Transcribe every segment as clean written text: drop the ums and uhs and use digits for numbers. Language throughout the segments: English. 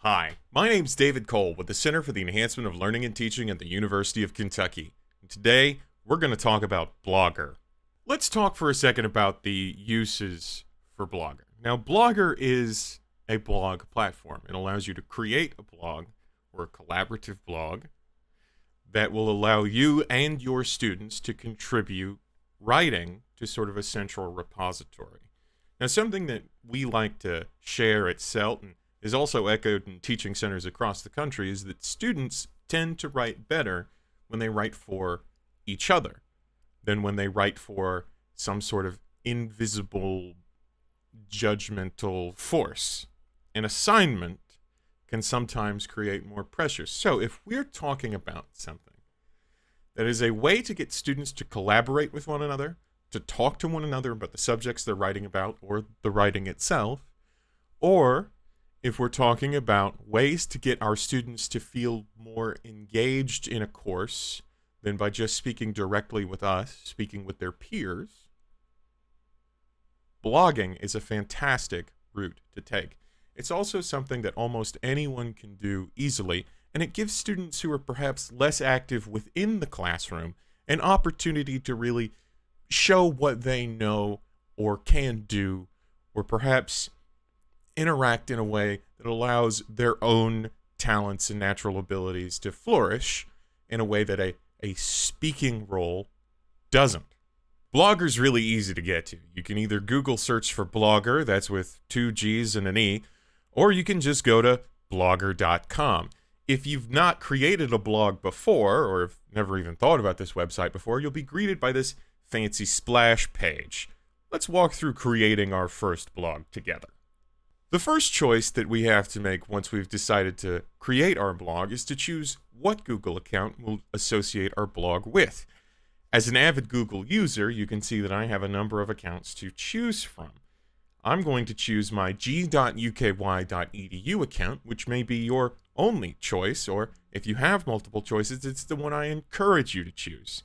Hi, my name's David Cole with the Center for the Enhancement of Learning and Teaching at the University of Kentucky. And today, we're going to talk about Blogger. Let's talk for a second about the uses for Blogger. Now, Blogger is a blog platform. It allows you to create a blog or a collaborative blog that will allow you and your students to contribute writing to sort of a central repository. Now, something that we like to share at Selton is also echoed in teaching centers across the country is that students tend to write better when they write for each other than when they write for some sort of invisible judgmental force. An assignment can sometimes create more pressure. So if we're talking about something that is a way to get students to collaborate with one another, to talk to one another about the subjects they're writing about or the writing itself, or if we're talking about ways to get our students to feel more engaged in a course than by just speaking directly with us, speaking with their peers, blogging is a fantastic route to take. It's also something that almost anyone can do easily, and it gives students who are perhaps less active within the classroom an opportunity to really show what they know or can do, or perhaps interact in a way that allows their own talents and natural abilities to flourish in a way that a speaking role doesn't. Blogger's really easy to get to. You can either Google search for Blogger, that's with 2 G's and an E, or you can just go to blogger.com. If you've not created a blog before, or have never even thought about this website before, you'll be greeted by this fancy splash page. Let's walk through creating our first blog together. The first choice that we have to make once we've decided to create our blog is to choose what Google account we'll associate our blog with. As an avid Google user, you can see that I have a number of accounts to choose from. I'm going to choose my g.uky.edu account, which may be your only choice, or if you have multiple choices, it's the one I encourage you to choose.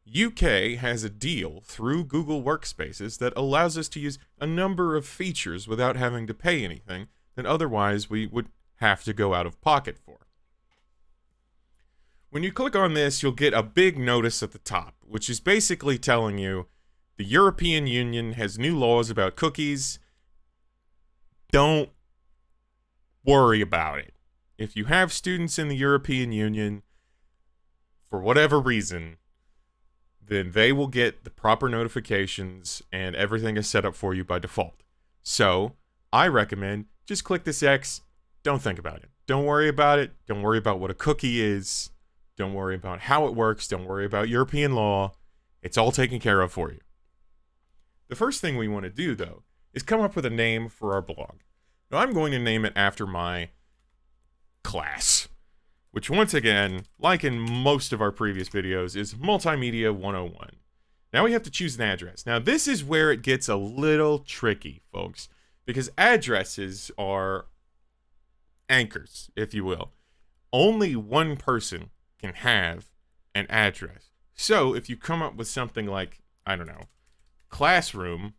UK has a deal through Google Workspaces that allows us to use a number of features without having to pay anything that otherwise we would have to go out of pocket for. When you click on this, you'll get a big notice at the top, which is basically telling you the European Union has new laws about cookies. Don't worry about it. If you have students in the European Union, for whatever reason, then they will get the proper notifications and everything is set up for you by default. So I recommend just click this X. Don't think about it. Don't worry about it. Don't worry about what a cookie is. Don't worry about how it works. Don't worry about European law. It's all taken care of for you. The first thing we want to do, though, is come up with a name for our blog. Now, I'm going to name it after my class, which once again, like in most of our previous videos, is Multimedia 101. Now we have to choose an address. Now this is where it gets a little tricky, folks, because addresses are anchors, if you will. Only one person can have an address. So if you come up with something like, I don't know, classroom,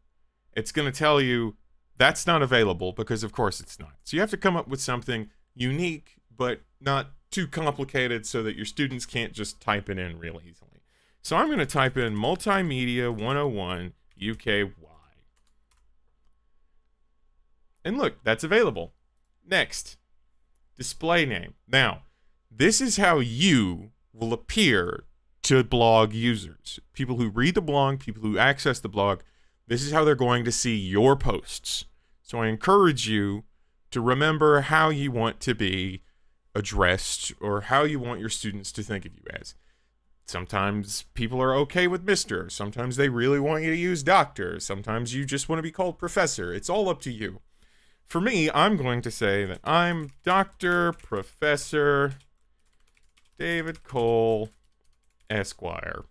it's going to tell you that's not available because of course it's not. So you have to come up with something unique, but not too complicated so that your students can't just type it in real easily. So I'm going to type in Multimedia 101 UKY. And look, that's available. Next, display name. Now, this is how you will appear to blog users. People who read the blog, people who access the blog, this is how they're going to see your posts. So I encourage you to remember how you want to be addressed or how you want your students to think of you as. Sometimes people are okay with Mr. Sometimes they really want you to use Doctor. Sometimes you just want to be called Professor. It's all up to you. For me, I'm going to say that I'm Dr. Professor David Cole, Esquire,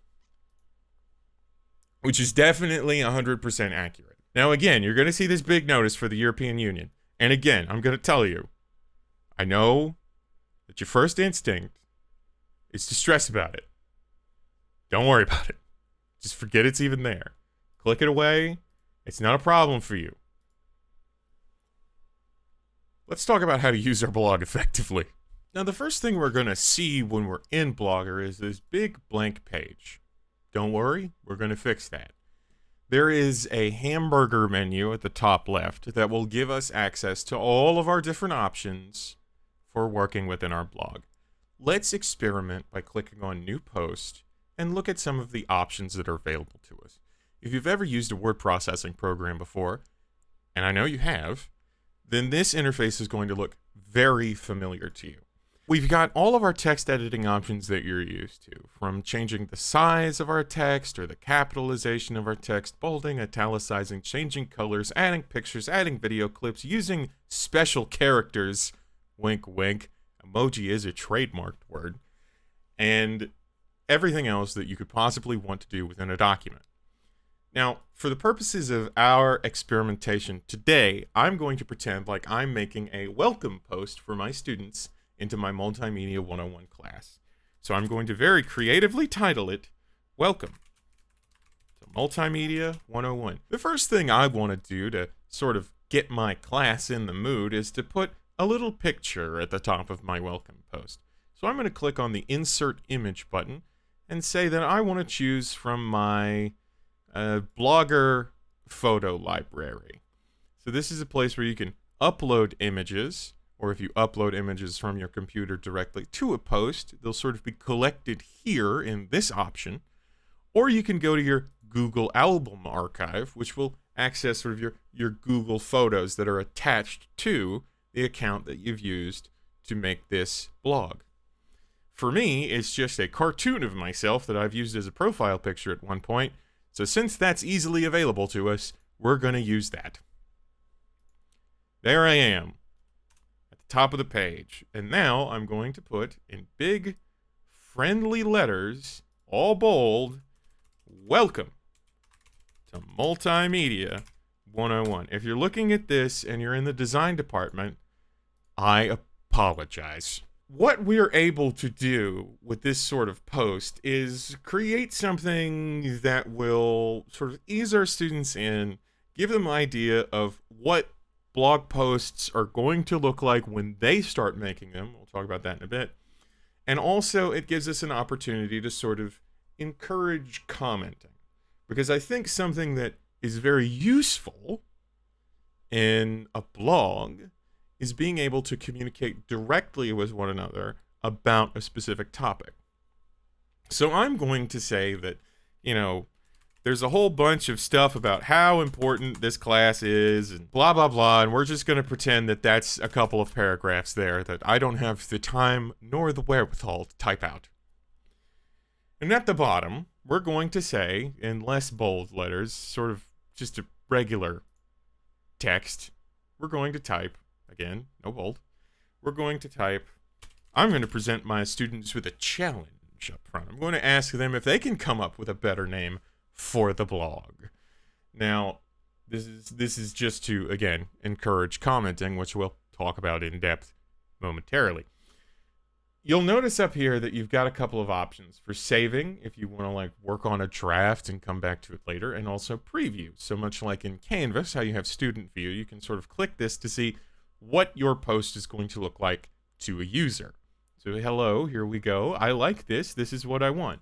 which is definitely 100% accurate. Now, again, you're going to see this big notice for the European Union. And again, I'm going to tell you, I know that your first instinct is to stress about it. Don't worry about it. Just forget it's even there. Click it away. It's not a problem for you. let's talk about how to use our blog effectively. Now, the first thing we're going to see when we're in Blogger is this big blank page. Don't worry, we're going to fix that. There is a hamburger menu at the top left that will give us access to all of our different options for working within our blog. Let's experiment by clicking on New Post and look at some of the options that are available to us. If you've ever used a word processing program before, and I know you have, then this interface is going to look very familiar to you. We've got all of our text editing options that you're used to, from changing the size of our text or the capitalization of our text, bolding, italicizing, changing colors, adding pictures, adding video clips, using special characters, wink wink, emoji is a trademarked word, and everything else that you could possibly want to do within a document. Now, for the purposes of our experimentation today, I'm going to pretend like I'm making a welcome post for my students into my Multimedia 101 class. So I'm going to very creatively title it, Welcome to Multimedia 101. The first thing I want to do to sort of get my class in the mood is to put a little picture at the top of my welcome post. So I'm going to click on the Insert Image button and say that I want to choose from my Blogger photo library. So this is a place where you can upload images, or if you upload images from your computer directly to a post, they'll sort of be collected here in this option. Or you can go to your Google Album archive, which will access sort of your Google photos that are attached to the account that you've used to make this blog. For me, it's just a cartoon of myself that I've used as a profile picture at one point. So since that's easily available to us, we're going to use that. There I am, at the top of the page. And now I'm going to put in big, friendly letters, all bold, welcome to Multimedia 101. If you're looking at this and you're in the design department, I apologize. What we're able to do with this sort of post is create something that will sort of ease our students in, give them an idea of what blog posts are going to look like when they start making them. We'll talk about that in a bit. And also it gives us an opportunity to sort of encourage commenting, because I think something that is very useful in a blog is being able to communicate directly with one another about a specific topic. So I'm going to say that, there's a whole bunch of stuff about how important this class is and blah, blah, blah, and we're just going to pretend that that's a couple of paragraphs there that I don't have the time nor the wherewithal to type out. And at the bottom, we're going to say, in less bold letters, sort of just a regular text, we're going to type, again, no bold, we're going to type, I'm going to present my students with a challenge up front. I'm going to ask them if they can come up with a better name for the blog. Now, this is just to, again, encourage commenting, which we'll talk about in depth momentarily. You'll notice up here that you've got a couple of options for saving if you want to work on a draft and come back to it later, and also preview. So much like in Canvas, how you have student view, you can sort of click this to see what your post is going to look like to a user. So hello, here we go. I like this. This is what I want.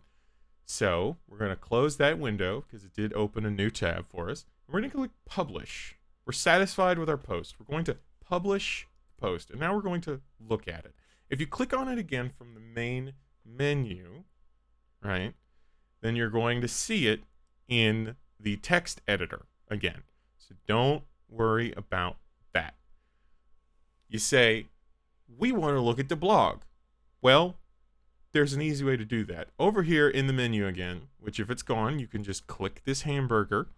So we're going to close that window because it did open a new tab for us. We're going to click publish. We're satisfied with our post. We're going to publish the post, and now we're going to look at it. If you click on it again from the main menu, right, then you're going to see it in the text editor again. So don't worry about that. You say, we want to look at the blog. Well, there's an easy way to do that. Over here in the menu again, which if it's gone, you can just click this hamburger,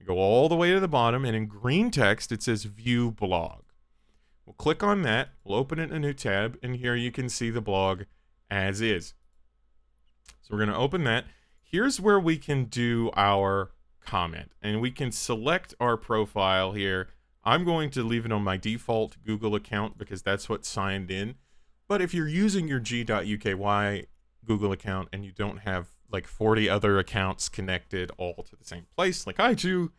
go all the way to the bottom, and in green text, it says View Blog. We'll click on that, we'll open it in a new tab, and here you can see the blog as is. So we're going to open that. Here's where we can do our comment, and we can select our profile here. I'm going to leave it on my default Google account because that's what's signed in. But if you're using your g.uky Google account and you don't have 40 other accounts connected all to the same place like I do,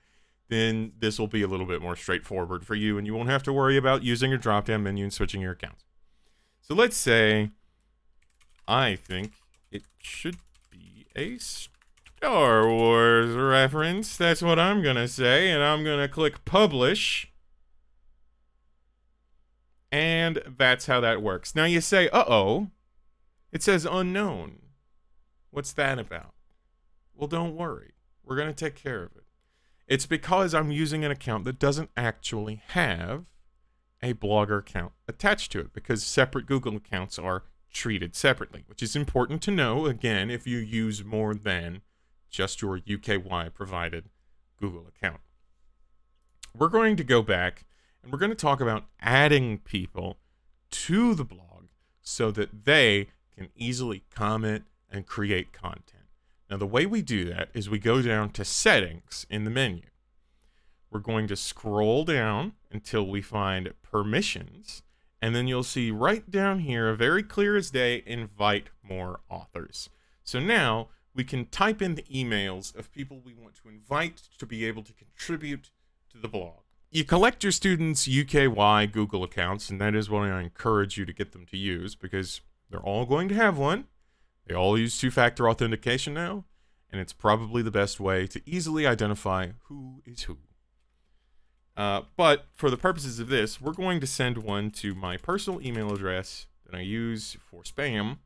then this will be a little bit more straightforward for you, and you won't have to worry about using your drop-down menu and switching your accounts. So let's say I think it should be a Star Wars reference. That's what I'm going to say, and I'm going to click Publish. And that's how that works. Now you say, uh-oh, it says unknown. What's that about? Well, don't worry. We're going to take care of it. It's because I'm using an account that doesn't actually have a Blogger account attached to it, because separate Google accounts are treated separately, which is important to know, again, if you use more than just your UKY provided Google account. We're going to go back and we're going to talk about adding people to the blog so that they can easily comment and create content. Now, the way we do that is we go down to Settings in the menu. We're going to scroll down until we find Permissions, and then you'll see right down here, very clear as day, Invite More Authors. So now we can type in the emails of people we want to invite to be able to contribute to the blog. You collect your students' UKY Google accounts, and that is what I encourage you to get them to use, because they're all going to have one. They all use two-factor authentication now, and it's probably the best way to easily identify who is who. But for the purposes of this, we're going to send one to my personal email address that I use for spam,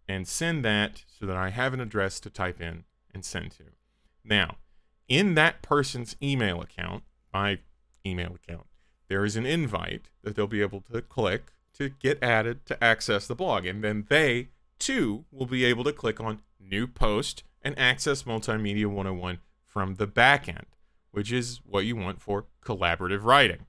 and send that so that I have an address to type in and send to. Now, in that person's email account, my email account, there is an invite that they'll be able to click to get added to access the blog. And then they, too, will be able to click on New Post and access Multimedia 101 from the back end, which is what you want for collaborative writing.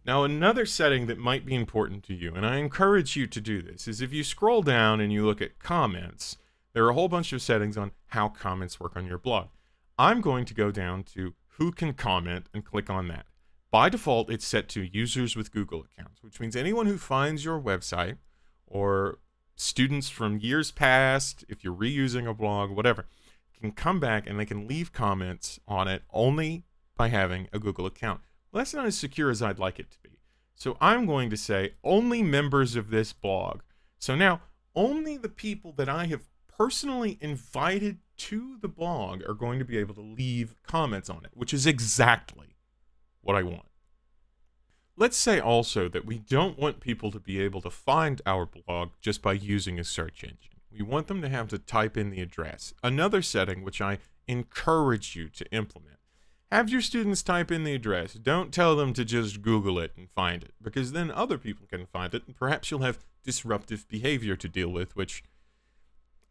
Now, another setting that might be important to you, and I encourage you to do this, is if you scroll down and you look at comments, there are a whole bunch of settings on how comments work on your blog. I'm going to go down to Who Can Comment and click on that. By default, it's set to users with Google accounts, which means anyone who finds your website, or students from years past, if you're reusing a blog, whatever, can come back and they can leave comments on it only by having a Google account. Well, that's not as secure as I'd like it to be. So I'm going to say only members of this blog. So now only the people that I have personally invited to the blog are going to be able to leave comments on it, which is exactly what I want. Let's say also that we don't want people to be able to find our blog just by using a search engine. We want them to have to type in the address. Another setting which I encourage you to implement. Have your students type in the address. Don't tell them to just Google it and find it, because then other people can find it, and perhaps you'll have disruptive behavior to deal with, which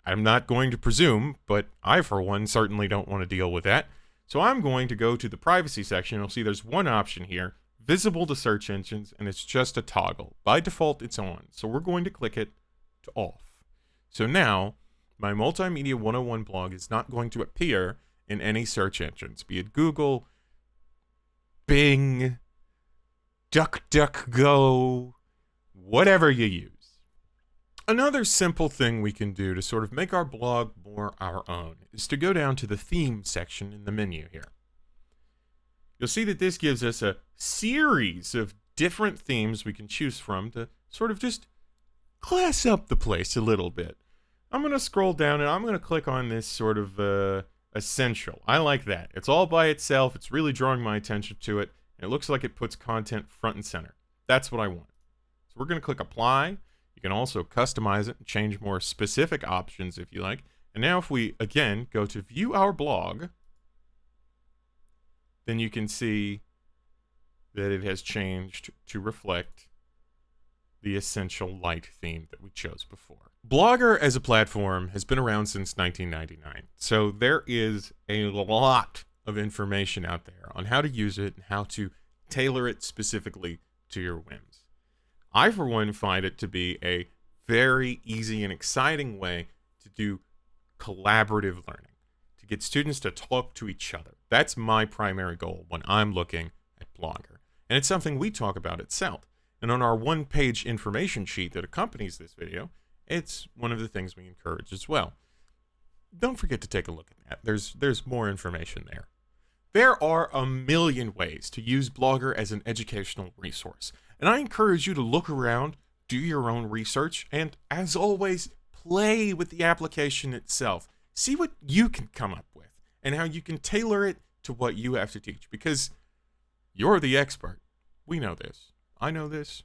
I'm not going to presume, but I, for one, certainly don't want to deal with that. So I'm going to go to the privacy section. You'll see there's one option here, visible to search engines, and it's just a toggle. By default, it's on. So we're going to click it to off. So now my Multimedia 101 blog is not going to appear in any search engines, be it Google, Bing, DuckDuckGo, whatever you use. Another simple thing we can do to sort of make our blog more our own is to go down to the theme section in the menu here. You'll see that this gives us a series of different themes we can choose from to sort of just class up the place a little bit. I'm going to scroll down and I'm going to click on this sort of essential. I like that. It's all by itself. It's really drawing my attention to it. And it looks like it puts content front and center. That's what I want. So we're going to click apply. You can also customize it and change more specific options if you like. And now if we, again, go to view our blog, then you can see that it has changed to reflect the essential light theme that we chose before. Blogger as a platform has been around since 1999, so there is a lot of information out there on how to use it and how to tailor it specifically to your whims. I, for one, find it to be a very easy and exciting way to do collaborative learning, to get students to talk to each other. That's my primary goal when I'm looking at Blogger. And it's something we talk about at CELT. And on our one-page information sheet that accompanies this video, it's one of the things we encourage as well. Don't forget to take a look at that. There's more information there. There are a million ways to use Blogger as an educational resource, and I encourage you to look around, do your own research, and as always, play with the application itself. See what you can come up with and how you can tailor it to what you have to teach, because you're the expert. We know this. I know this.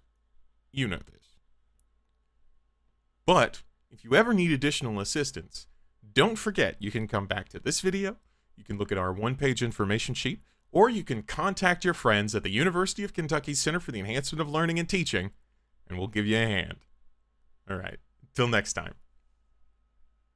You know this. But if you ever need additional assistance, don't forget you can come back to this video, you can look at our one-page information sheet, or you can contact your friends at the University of Kentucky Center for the Enhancement of Learning and Teaching, and we'll give you a hand. All right, till next time.